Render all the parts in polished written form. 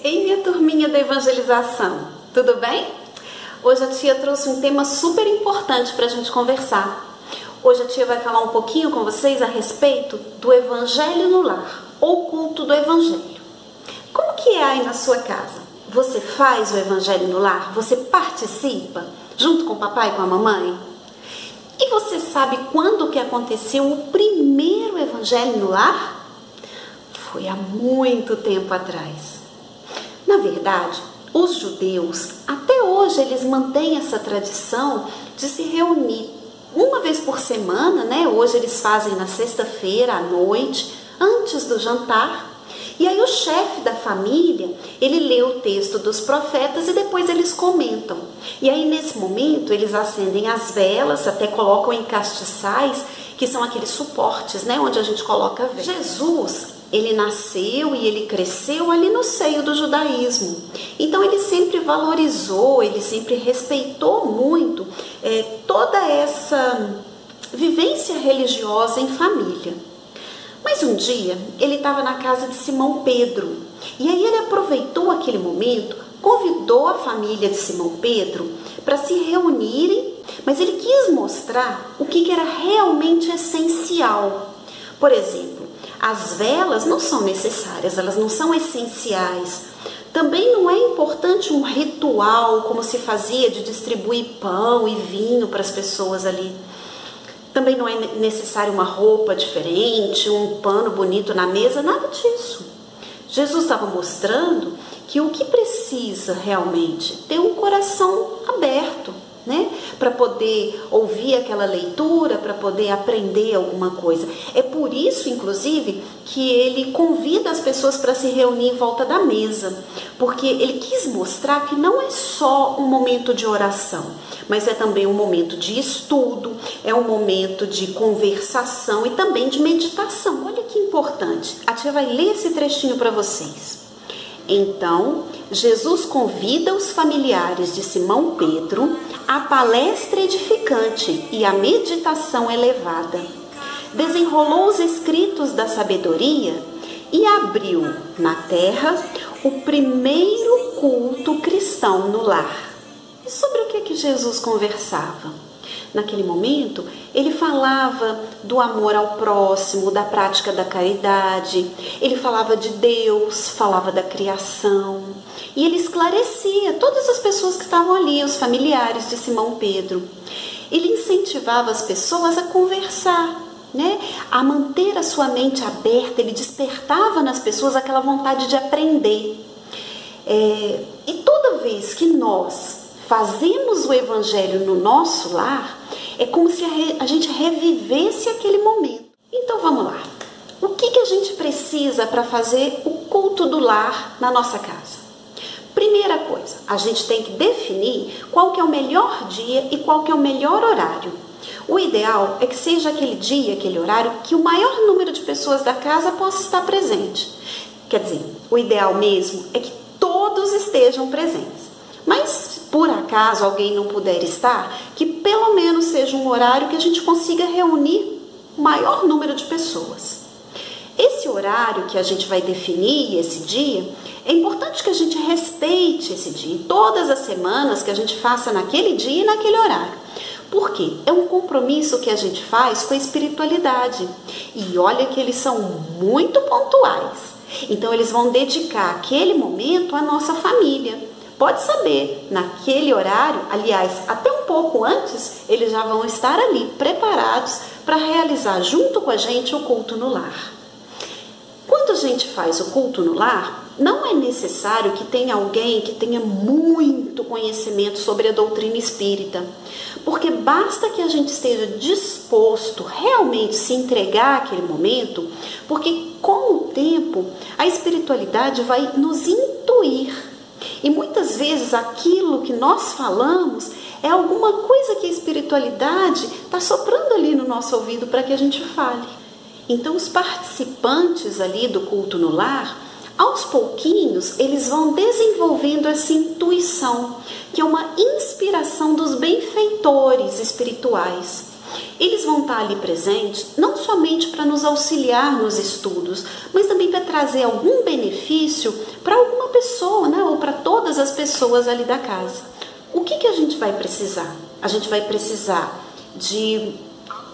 Ei, minha turminha da evangelização, tudo bem? Hoje a tia trouxe um tema super importante para a gente conversar. Hoje a tia vai falar um pouquinho com vocês a respeito do Evangelho no Lar, ou culto do Evangelho. Como que é aí na sua casa? Você faz o Evangelho no Lar? Você participa junto com o papai e com a mamãe? E você sabe quando que aconteceu o primeiro Evangelho no Lar? Foi há muito tempo atrás. Na verdade, os judeus, até hoje, eles mantêm essa tradição de se reunir uma vez por semana, né? Hoje eles fazem na sexta-feira à noite, antes do jantar. E aí o chefe da família, ele lê o texto dos profetas e depois eles comentam. E aí nesse momento eles acendem as velas, até colocam em castiçais, que são aqueles suportes, né? Onde a gente coloca a vela. Jesus, ele nasceu e ele cresceu ali no seio do judaísmo. Então ele sempre valorizou, ele sempre respeitou muito toda essa vivência religiosa em família. Mas um dia ele estava na casa de Simão Pedro e aí ele aproveitou aquele momento, convidou a família de Simão Pedro para se reunirem, mas ele quis mostrar o que era realmente essencial. Por exemplo, as velas não são necessárias, elas não são essenciais. Também não é importante um ritual como se fazia de distribuir pão e vinho para as pessoas ali. Também não é necessário uma roupa diferente, um pano bonito na mesa, nada disso. Jesus estava mostrando que o que precisa realmente ter um coração aberto, né? Para poder ouvir aquela leitura, para poder aprender alguma coisa. É por isso, inclusive, que ele convida as pessoas para se reunir em volta da mesa, porque ele quis mostrar que não é só um momento de oração, mas é também um momento de estudo, é um momento de conversação e também de meditação. Olha que importante. A tia vai ler esse trechinho para vocês. Então, Jesus convida os familiares de Simão Pedro à palestra edificante e à meditação elevada. Desenrolou os escritos da sabedoria e abriu na terra o primeiro culto cristão no lar. E sobre o que Jesus conversava? Naquele momento, ele falava do amor ao próximo, da prática da caridade, ele falava de Deus, falava da criação, e ele esclarecia todas as pessoas que estavam ali, os familiares de Simão Pedro. Ele incentivava as pessoas a conversar, né? A manter a sua mente aberta, ele despertava nas pessoas aquela vontade de aprender. E toda vez que nós fazemos o Evangelho no nosso lar, é como se a gente revivesse aquele momento. Então vamos lá. O que a gente precisa para fazer o culto do lar na nossa casa? Primeira coisa, a gente tem que definir qual que é o melhor dia e qual que é o melhor horário. O ideal é que seja aquele dia, aquele horário, que o maior número de pessoas da casa possa estar presente. Quer dizer, o ideal mesmo é que todos estejam presentes. Mas, se por acaso alguém não puder estar, que pelo menos seja um horário que a gente consiga reunir o maior número de pessoas. Esse horário que a gente vai definir, esse dia, é importante que a gente respeite esse dia, em todas as semanas que a gente faça naquele dia e naquele horário. Por quê? É um compromisso que a gente faz com a espiritualidade. E olha que eles são muito pontuais. Então, eles vão dedicar aquele momento à nossa família. Pode saber, naquele horário, aliás, até um pouco antes, eles já vão estar ali preparados para realizar junto com a gente o culto no lar. Quando a gente faz o culto no lar, não é necessário que tenha alguém que tenha muito conhecimento sobre a doutrina espírita, porque basta que a gente esteja disposto realmente a se entregar àquele momento, porque com o tempo a espiritualidade vai nos intuir. E muitas vezes aquilo que nós falamos é alguma coisa que a espiritualidade está soprando ali no nosso ouvido para que a gente fale. Então os participantes ali do culto no lar, aos pouquinhos, eles vão desenvolvendo essa intuição, que é uma inspiração dos benfeitores espirituais. Eles vão estar ali presentes não somente para nos auxiliar nos estudos, mas também para trazer algum benefício para alguma pessoa, né? Ou para todas as pessoas ali da casa. O que a gente vai precisar? A gente vai precisar de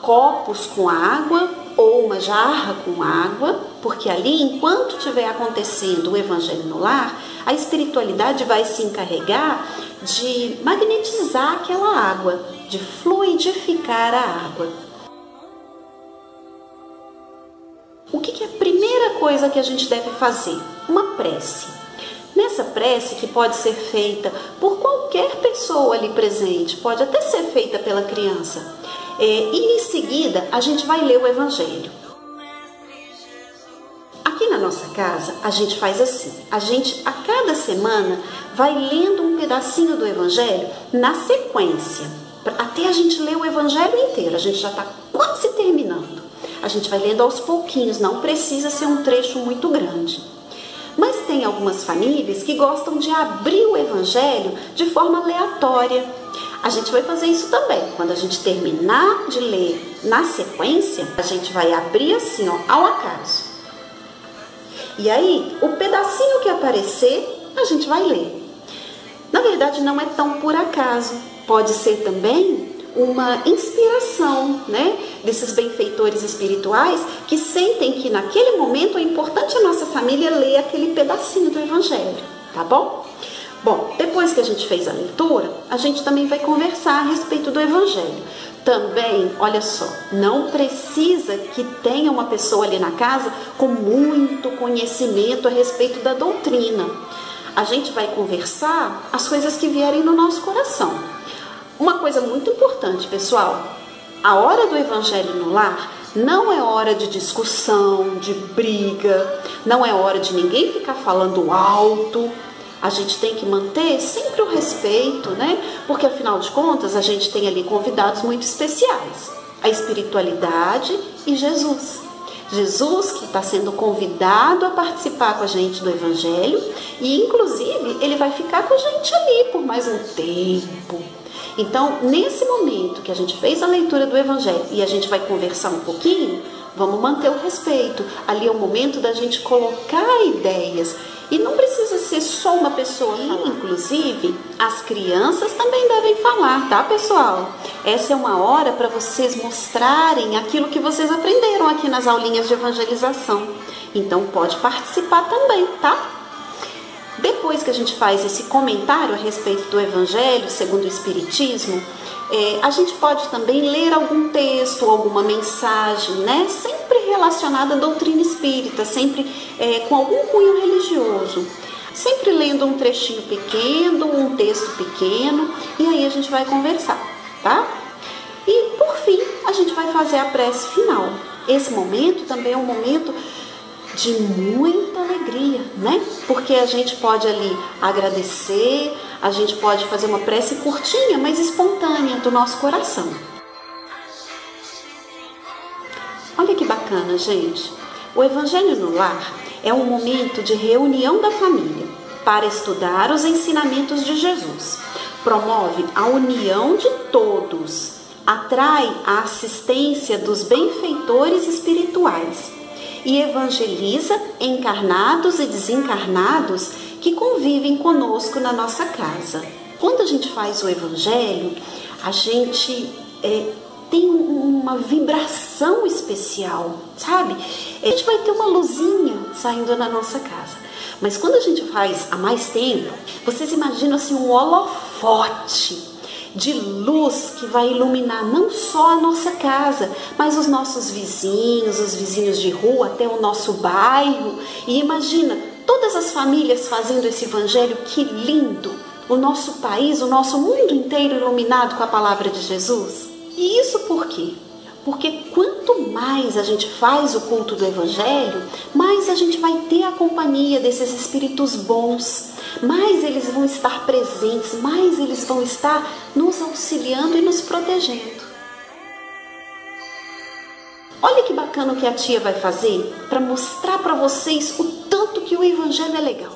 copos com água ou uma jarra com água, porque ali, enquanto estiver acontecendo o Evangelho no Lar, a espiritualidade vai se encarregar de magnetizar aquela água, de fluidificar a água. O que é a primeira coisa que a gente deve fazer? Uma prece. Nessa prece, que pode ser feita por qualquer pessoa ali presente, pode até ser feita pela criança, e em seguida a gente vai ler o Evangelho. Aqui na nossa casa a gente faz assim, a gente a cada semana vai lendo um pedacinho do Evangelho na sequência, até a gente ler o Evangelho inteiro, a gente já está quase terminando. A gente vai lendo aos pouquinhos, não precisa ser um trecho muito grande. Mas tem algumas famílias que gostam de abrir o Evangelho de forma aleatória. A gente vai fazer isso também. Quando a gente terminar de ler na sequência, a gente vai abrir assim, ó, ao acaso. E aí, o pedacinho que aparecer, a gente vai ler. Na verdade, não é tão por acaso. Pode ser também uma inspiração, né, desses benfeitores espirituais que sentem que naquele momento é importante a nossa família ler aquele pedacinho do Evangelho, tá bom? Bom, depois que a gente fez a leitura, a gente também vai conversar a respeito do Evangelho. Também, olha só, não precisa que tenha uma pessoa ali na casa com muito conhecimento a respeito da doutrina. A gente vai conversar as coisas que vierem no nosso coração. Uma coisa muito importante, pessoal, a hora do Evangelho no Lar não é hora de discussão, de briga, não é hora de ninguém ficar falando alto. A gente tem que manter sempre o respeito, né? Porque afinal de contas a gente tem ali convidados muito especiais, a espiritualidade e Jesus. Jesus que está sendo convidado a participar com a gente do Evangelho e inclusive ele vai ficar com a gente ali por mais um tempo. Então, nesse momento que a gente fez a leitura do Evangelho e a gente vai conversar um pouquinho, vamos manter o respeito. Ali é o momento da gente colocar ideias. E não precisa ser só uma pessoa falar. Inclusive, as crianças também devem falar, tá, pessoal? Essa é uma hora para vocês mostrarem aquilo que vocês aprenderam aqui nas aulinhas de evangelização. Então, pode participar também, tá? Depois que a gente faz esse comentário a respeito do Evangelho segundo o Espiritismo, a gente pode também ler algum texto, alguma mensagem, né? Sempre relacionada à doutrina espírita, sempre com algum cunho religioso. Sempre lendo um trechinho pequeno, um texto pequeno, e aí a gente vai conversar, tá? E por fim, a gente vai fazer a prece final. Esse momento também é um momento de muita alegria, né? Porque a gente pode ali agradecer, a gente pode fazer uma prece curtinha, mas espontânea do nosso coração. Olha que bacana, gente. O Evangelho no Lar é um momento de reunião da família para estudar os ensinamentos de Jesus. Promove a união de todos, atrai a assistência dos benfeitores espirituais e evangeliza encarnados e desencarnados que convivem conosco na nossa casa. Quando a gente faz o Evangelho, a gente tem uma vibração especial, sabe? A gente vai ter uma luzinha saindo na nossa casa. Mas quando a gente faz há mais tempo, vocês imaginam assim um holofote de luz que vai iluminar não só a nossa casa, mas os nossos vizinhos, os vizinhos de rua, até o nosso bairro. E imagina, todas as famílias fazendo esse Evangelho, que lindo! O nosso país, o nosso mundo inteiro iluminado com a palavra de Jesus. E isso por quê? Porque quanto mais a gente faz o culto do Evangelho, mais a gente vai ter a companhia desses espíritos bons, mais eles vão estar presentes, mais eles vão estar nos auxiliando e nos protegendo. Olha que bacana o que a tia vai fazer para mostrar para vocês o tanto que o Evangelho é legal.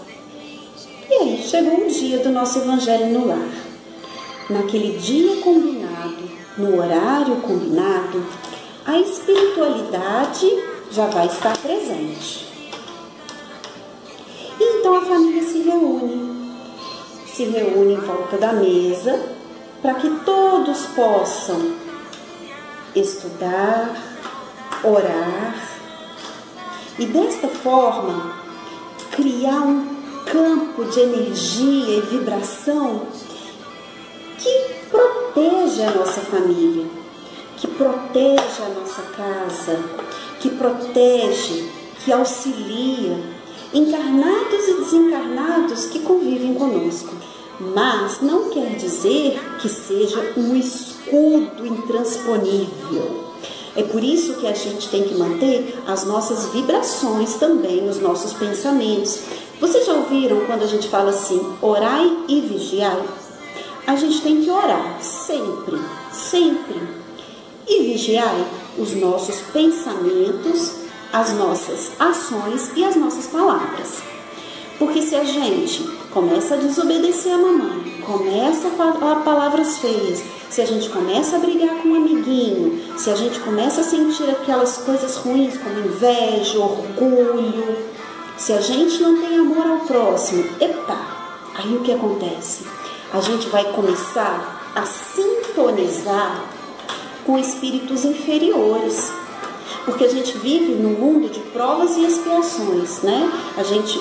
E aí, chegou o dia do nosso Evangelho no Lar. Naquele dia combinado, no horário combinado, a espiritualidade já vai estar presente. E então a família se reúne em volta da mesa para que todos possam estudar, orar e desta forma criar um campo de energia e vibração que protege a nossa família, que protege a nossa casa, que protege, que auxilia encarnados e desencarnados que convivem conosco. Mas não quer dizer que seja um escudo intransponível. É por isso que a gente tem que manter as nossas vibrações também, os nossos pensamentos. Vocês já ouviram quando a gente fala assim, orai e vigiai? A gente tem que orar sempre, sempre. E vigiai os nossos pensamentos, as nossas ações e as nossas palavras. Porque se a gente começa a desobedecer a mamãe, começa a falar palavras feias, se a gente começa a brigar com um amiguinho, se a gente começa a sentir aquelas coisas ruins como inveja, orgulho, se a gente não tem amor ao próximo, aí o que acontece? A gente vai começar a sintonizar com espíritos inferiores. Porque a gente vive num mundo de provas e expiações, né? A gente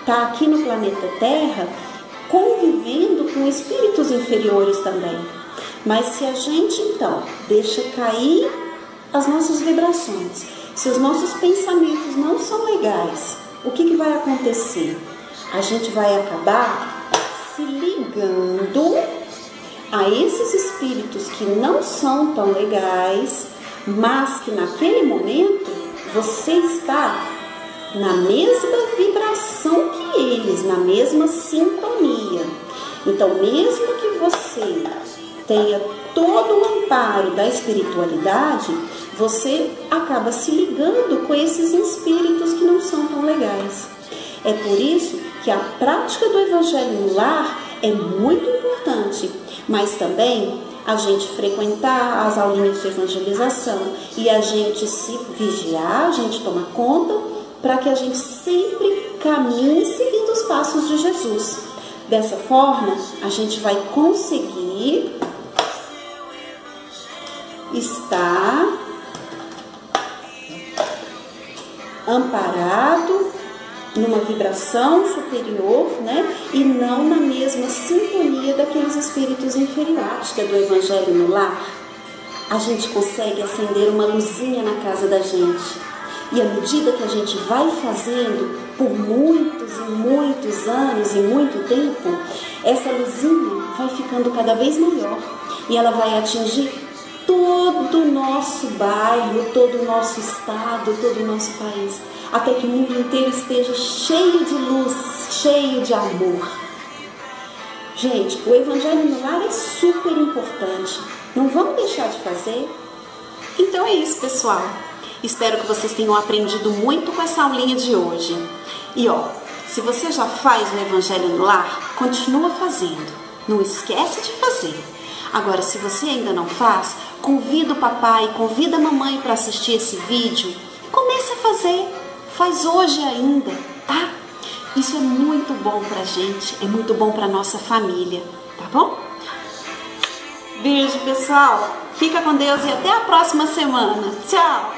está aqui no planeta Terra convivendo com espíritos inferiores também. Mas se a gente então deixa cair as nossas vibrações, se os nossos pensamentos não são legais, o que vai acontecer? A gente vai acabar se ligando a esses espíritos que não são tão legais, mas que naquele momento você está na mesma vibração que eles, na mesma sintonia. Então, mesmo que você tenha todo o amparo da espiritualidade, você acaba se ligando com esses espíritos que não são tão legais. É por isso que a prática do Evangelho no lar é muito importante, mas também a gente frequentar as aulinhas de evangelização e a gente se vigiar, a gente tomar conta para que a gente sempre caminhe seguindo os passos de Jesus. Dessa forma, a gente vai conseguir estar amparado numa vibração superior, né? E não na mesma sintonia daqueles espíritos inferiores. Que é do Evangelho no lar, a gente consegue acender uma luzinha na casa da gente. E à medida que a gente vai fazendo por muitos e muitos anos e muito tempo, essa luzinha vai ficando cada vez maior. E ela vai atingir todo o nosso bairro, todo o nosso estado, todo o nosso país, até que o mundo inteiro esteja cheio de luz, cheio de amor. Gente, o Evangelho no lar é super importante. Não vamos deixar de fazer? Então é isso, pessoal. Espero que vocês tenham aprendido muito com essa aulinha de hoje. E se você já faz o Evangelho no lar, continua fazendo. Não esquece de fazer. Agora, se você ainda não faz, convida o papai, convida a mamãe para assistir esse vídeo e comece a fazer. Faz hoje ainda, tá? Isso é muito bom pra gente, é muito bom pra nossa família, tá bom? Beijo, pessoal. Fica com Deus e até a próxima semana. Tchau!